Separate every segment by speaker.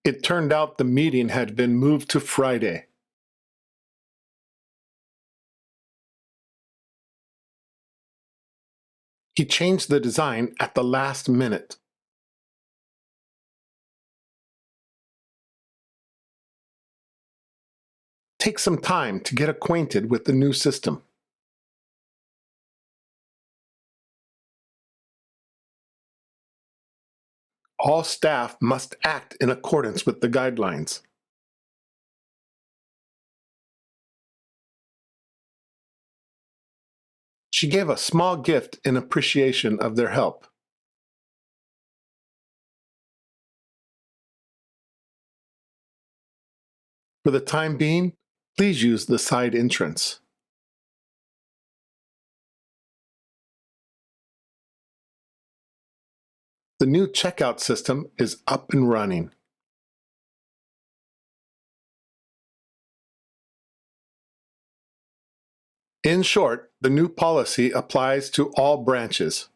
Speaker 1: It turned out the meeting had been moved to Friday. He changed the design at the last minute. Take some time to get acquainted with the new system. All staff must act in accordance with the guidelines. She gave a small gift in appreciation of their help. For the time being, please use the side entrance. The new checkout system is up and running. In short, the new policy applies to all branches.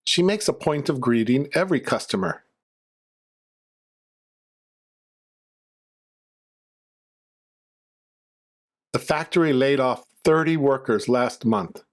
Speaker 1: She makes a point of greeting every customer. The factory laid off 30 workers last month.